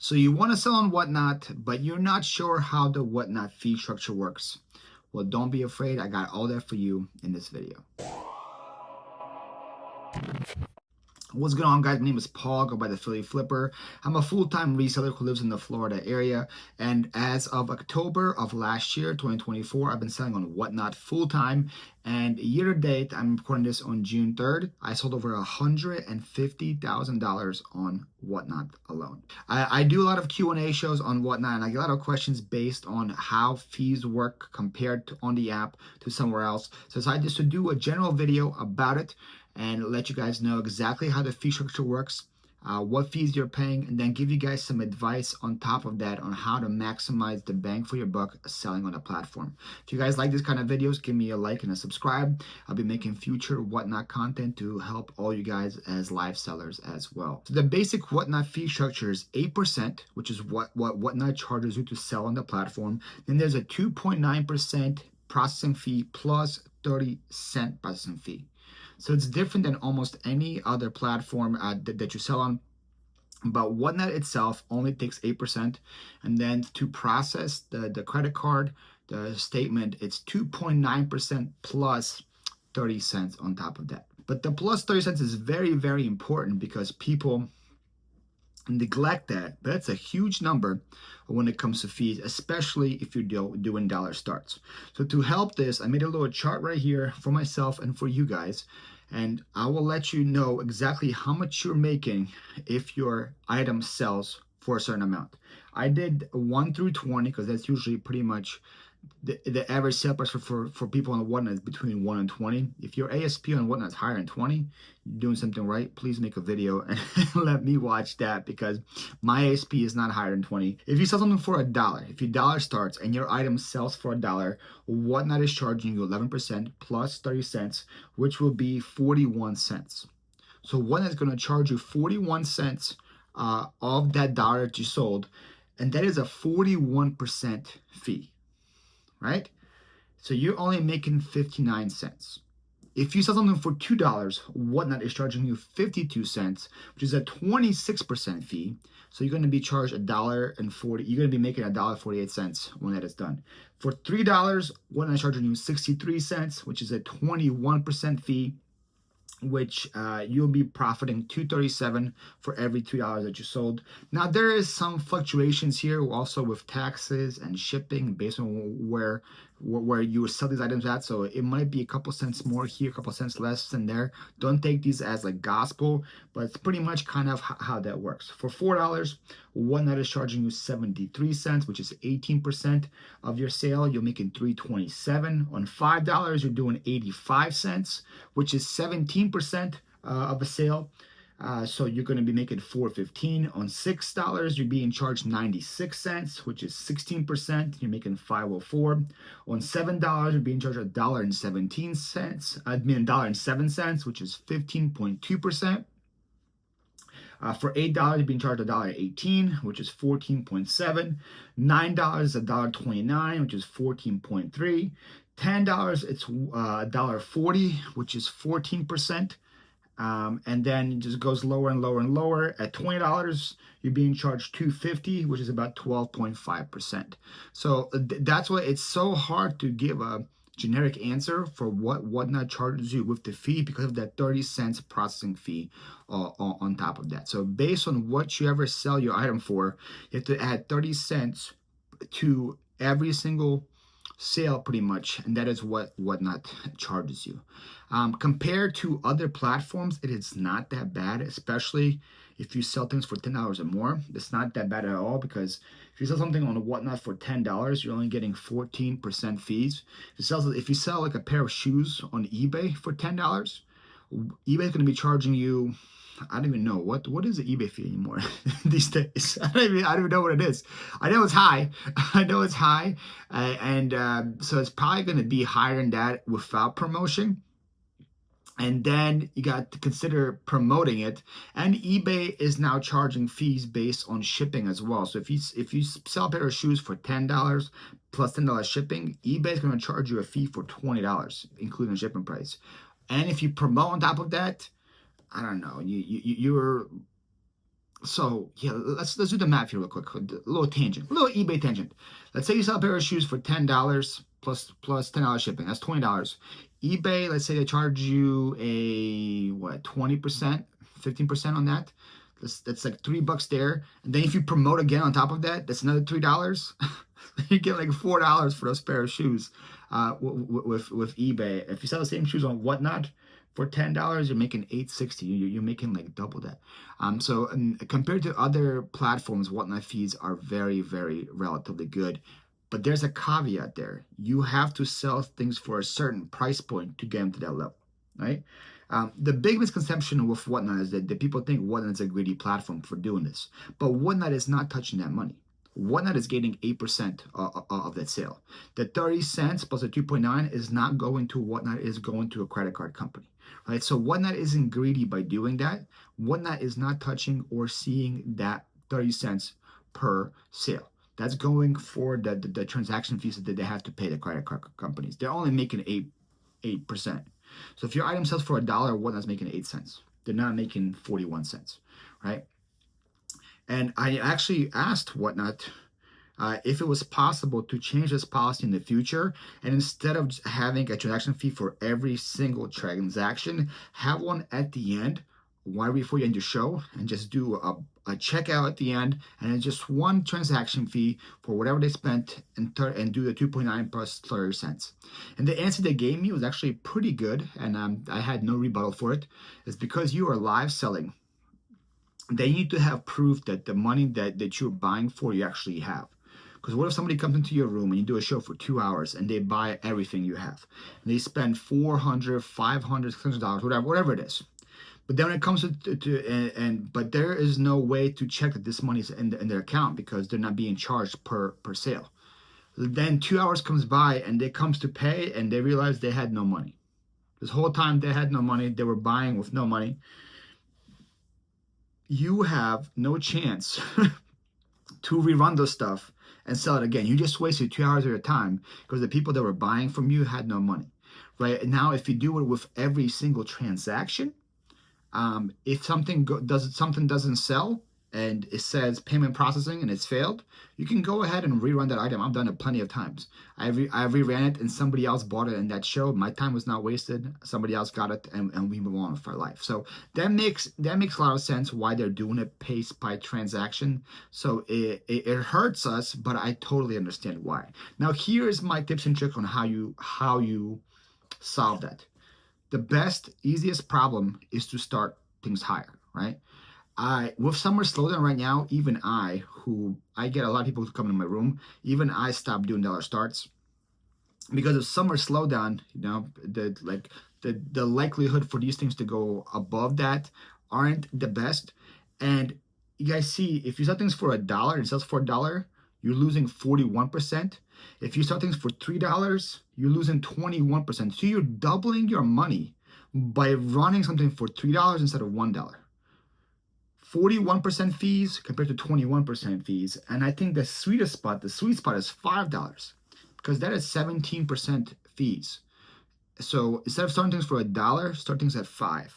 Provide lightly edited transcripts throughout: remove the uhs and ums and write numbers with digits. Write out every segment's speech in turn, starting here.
So you want to sell on Whatnot, but you're not sure how the Whatnot fee structure works. Well, don't be afraid. I got all that for you in this video. What's going on, guys? My name is Paul, go by the Philly Phlipper. I'm a full-time reseller who lives in the Florida area, and as of October of last year, 2024, I've been selling on Whatnot full-time, and year-to-date, I'm recording this on June 3rd, I sold over $150,000 on Whatnot alone. I do a lot of Q&A shows on Whatnot, and I get a lot of questions based on how fees work compared to on the app to somewhere else. So I decided just to do a general video about it and let you guys know exactly how the fee structure works, what fees you're paying, and then give you guys some advice on top of that on how to maximize the bang for your buck selling on a platform. If you guys like this kind of videos, give me a like and a subscribe. I'll be making future Whatnot content to help all you guys as live sellers as well. So the basic Whatnot fee structure is 8%, which is what Whatnot charges you to sell on the platform. Then there's a 2.9% processing fee plus 30-cent processing fee. So it's different than almost any other platform that you sell on. But Whatnot itself only takes 8%. And then to process the credit card, the statement, it's 2.9% plus 30 cents on top of that. But the plus 30 cents is very, very important because people neglect that. But that's a huge number when it comes to fees, especially if you're doing dollar starts. So to help this, I made a little chart right here for myself and for you guys, and I will let you know exactly how much you're making if your item sells for a certain amount. I did 1 through 20 because that's usually pretty much the average sale price for people on Whatnot is between 1 and 20. If your ASP on Whatnot is higher than 20, you're doing something right. Please make a video and let me watch that because my ASP is not higher than 20. If you sell something for $1, if your dollar starts and your item sells for $1, Whatnot is charging you 11% plus 30 cents, which will be 41 cents. So Whatnot is going to charge you 41 cents of that dollar that you sold, and that is a 41% fee. Right? So you're only making 59 cents. If you sell something for $2, Whatnot is charging you 52 cents, which is a 26% fee. So you're going to be charged $1.40. You're going to be making $1.48 when that is done. For $3, Whatnot is charging you 63 cents, which is a 21% fee, which you'll be profiting $2.37 for every $2 that you sold. Now there is some fluctuations here also with taxes and shipping based on where you sell these items at. So it might be a couple cents more here, a couple cents less than there. Don't take these as like gospel, but it's pretty much kind of how that works. For $4, Whatnot is charging you 73 cents, which is 18% of your sale. You're making $3.27. On $5, you're doing 85 cents, which is 17% of a sale. So you're going to be making $4.15. On $6, you're being charged 96 cents, which is 16%. You're making $5.04. On $7, you're being charged $1.17. $1.07, which is 15.2%. For $8, you're being charged $1.18, which is 14.7. $9 is $1.29, which is 14.3. $10, it's $1.40, which is 14%. And then it just goes lower and lower and lower. At $20, you're being charged $2.50, which is about 12.5%. So that's why it's so hard to give a generic answer for what Whatnot charges you with the fee because of that 30 cents processing fee on top of that. So based on what you ever sell your item for, you have to add 30 cents to every single sale pretty much, and that is what Whatnot charges you. Compared to other platforms, it is not that bad, especially if you sell things for $10 or more. It's not that bad at all because if you sell something on Whatnot for $10, you're only getting 14% fees. If you sell like a pair of shoes on eBay for $10, eBay is going to be charging you, I don't even know what is the eBay fee anymore these days. I don't even know what it is. I know it's high. So it's probably going to be higher than that without promotion. And then you got to consider promoting it. And eBay is now charging fees based on shipping as well. So if you sell a pair of shoes for $10 plus $10 shipping, eBay is going to charge you a fee for $20, including the shipping price. And if you promote on top of that, I don't know, So yeah, let's do the math here real quick. A little tangent, a little eBay tangent. Let's say you sell a pair of shoes for $10 plus $10 shipping. That's $20. eBay, let's say they charge you a what 20%, 15% on that. That's like $3 there. And then if you promote again on top of that, that's another $3. You get like $4 for those pair of shoes with eBay. If you sell the same shoes on Whatnot for $10, you're making $8.60. You're making like double that. So compared to other platforms, Whatnot fees are very, very relatively good. But there's a caveat there. You have to sell things for a certain price point to get them to that level, right? The big misconception with Whatnot is that people think Whatnot is a greedy platform for doing this. But Whatnot is not touching that money. Whatnot is getting 8% of that sale. The 30 cents plus the 2.9 is not going to Whatnot, is going to a credit card company, right? So Whatnot isn't greedy by doing that. Whatnot is not touching or seeing that 30 cents per sale. That's going for the transaction fees that they have to pay the credit card companies. They're only making 8%. So if your item sells for $1, Whatnot's making 8 cents. They're not making 41 cents, right? And I actually asked Whatnot if it was possible to change this policy in the future, and instead of just having a transaction fee for every single transaction, have one at the end, right before you end your show, and just do a checkout at the end, and then just one transaction fee for whatever they spent, and do the 2.9 plus 30 cents. And the answer they gave me was actually pretty good, and I had no rebuttal for it. It's because you are live selling. They need to have proof that the money that you're buying for, you actually have. Because what if somebody comes into your room and you do a show for 2 hours and they buy everything you have? And they spend $400, $500, $600, whatever it is. But then when it comes but there is no way to check that this money is in their account because they're not being charged per sale. Then 2 hours comes by and they comes to pay and they realize they had no money. This whole time they had no money. They were buying with no money. You have no chance to rerun those stuff and sell it again. You just wasted 2 hours of your time because the people that were buying from you had no money, right? And now, if you do it with every single transaction, if something doesn't sell and it says payment processing and it's failed, you can go ahead and rerun that item. I've done it plenty of times. I reran it and somebody else bought it in that show. My time was not wasted. Somebody else got it and we move on with our life. So that makes a lot of sense why they're doing it pace by transaction. So it hurts us, but I totally understand why. Now here's my tips and tricks on how you solve that. The best, easiest problem is to start things higher, right? With summer slowdown right now, even I get a lot of people who come in my room, even I stopped doing dollar starts because of summer slowdown. The likelihood for these things to go above that aren't the best. And you guys see, if you sell things for $1 and sells for $1, you're losing 41%. If you sell things for $3, you're losing 21%. So you're doubling your money by running something for $3 instead of $1. 41% fees compared to 21% fees. And I think the sweet spot is $5 because that is 17% fees. So instead of starting things for $1, start things at $5.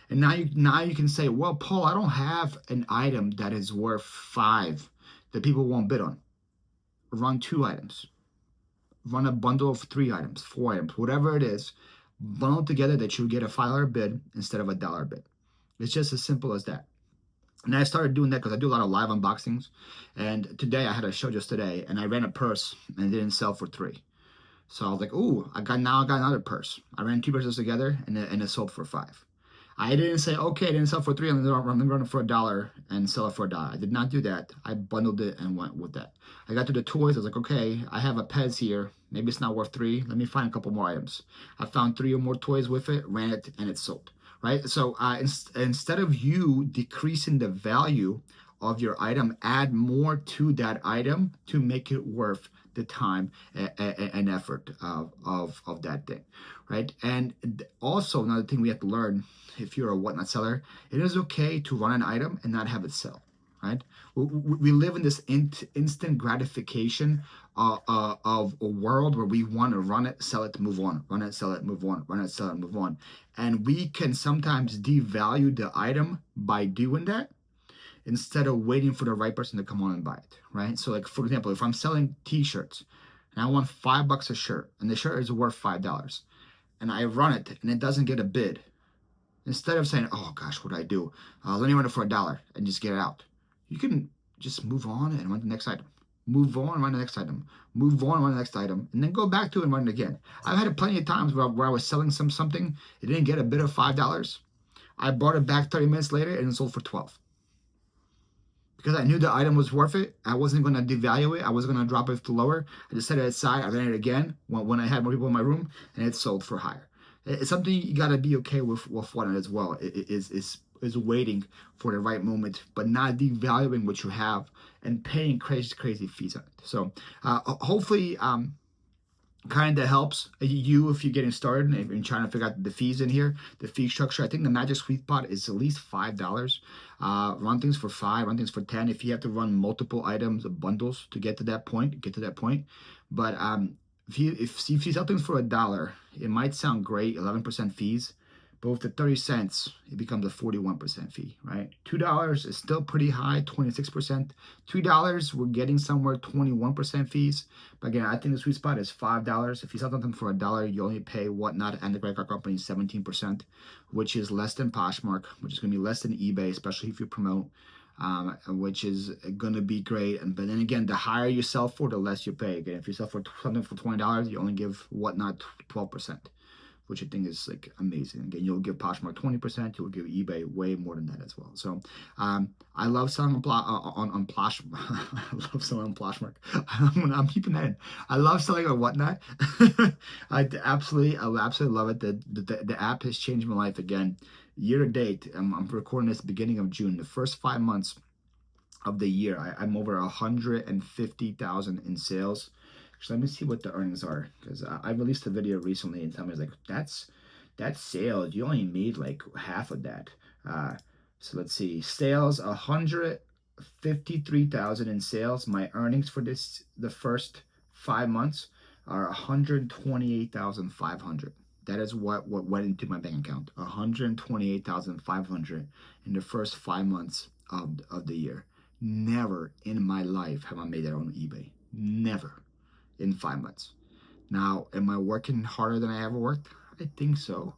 And now you can say, well, Paul, I don't have an item that is worth $5 that people won't bid on. Run 2 items. Run a bundle of 3 items, 4 items, whatever it is. Bundle together that you get a $5 bid instead of a $1 bid. It's just as simple as that. And I started doing that because I do a lot of live unboxings. And today I had a show just today, and I ran a purse and it didn't sell for $3. So I was like, ooh, I got another purse. I ran 2 purses together and it sold for $5. I didn't say, okay, it didn't sell for $3, I'm gonna run it for $1 and sell it for $1. I did not do that. I bundled it and went with that. I got to the toys. I was like, okay, I have a Pez here. Maybe it's not worth $3. Let me find a couple more items. I found 3 or more toys with it, ran it, and it sold. Right? So instead of you decreasing the value of your item, add more to that item to make it worth the time and effort of that thing, right? And also another thing we have to learn, if you're a Whatnot seller, it is okay to run an item and not have it sell, right? We live in this instant gratification of a world where we want to run it, sell it, move on, run it, sell it, move on, run it, sell it, move on. And we can sometimes devalue the item by doing that. instead of waiting for the right person to come on and buy it, right? So like, for example, if I'm selling t-shirts and I want $5 a shirt and the shirt is worth $5 and I run it and it doesn't get a bid, instead of saying, oh gosh, what do I do? Let me run it for $1 and just get it out. You can just move on and run the next item. Move on and run the next item. Move on and run the next item. And then go back to it and run it again. I've had it plenty of times where I was selling something. It didn't get a bid of $5. I brought it back 30 minutes later and it sold for 12. Because I knew the item was worth it. I wasn't going to devalue it. I wasn't going to drop it to lower. I just set it aside. I ran it again when I had more people in my room, and it sold for higher. It's something you got to be okay with whatnot as well. It is waiting for the right moment, but not devaluing what you have and paying crazy fees on it. So hopefully kind of helps you if you're getting started and you're trying to figure out the fees in here, the fee structure. I think the magic sweet spot is at least $5. Run things for $5, run things for $10. If you have to run multiple items or bundles to get to that point, But if you sell things for $1, it might sound great, 11% fees. But with the 30 cents, it becomes a 41% fee, right? $2 is still pretty high, 26%. $3, we're getting somewhere 21% fees. But again, I think the sweet spot is $5. If you sell something for $1, you only pay Whatnot and the credit card company 17%, which is less than Poshmark, which is going to be less than eBay, especially if you promote, which is going to be great. But then again, the higher you sell for, the less you pay. Again, if you sell for something for $20, you only give Whatnot 12%. Which I think is like amazing. Again, you'll give Poshmark 20%, you'll give eBay way more than that as well. So I love selling on Poshmark. I love selling on Poshmark. I'm keeping that in. I love selling on Whatnot. I absolutely love it. The app has changed my life again. Year to date, I'm recording this beginning of June. The first 5 months of the year, I'm over 150,000 in sales. So let me see what the earnings are, because I released a video recently and somebody's like, that's sales. You only made like half of that. So let's see, sales 153,000 in sales. My earnings for the first 5 months are 128,500. That is what went into my bank account. 128,500 in the first 5 months of the year. Never in my life have I made that on eBay. Never. In 5 months. Now, am I working harder than I ever worked? I think so.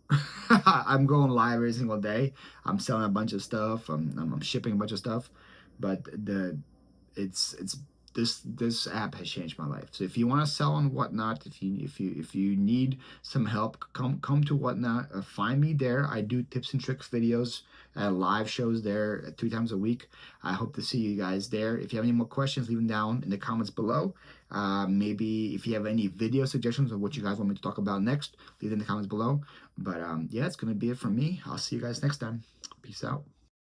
I'm going live every single day. I'm selling a bunch of stuff. I'm shipping a bunch of stuff. But this app has changed my life. So if you want to sell on Whatnot, if you need some help, come to Whatnot. Find me there. I do tips and tricks videos, live shows there 3 times a week. I hope to see you guys there. If you have any more questions, leave them down in the comments below. Maybe if you have any video suggestions of what you guys want me to talk about next, leave them in the comments below. But yeah, it's gonna be it from me. I'll see you guys next time. Peace out.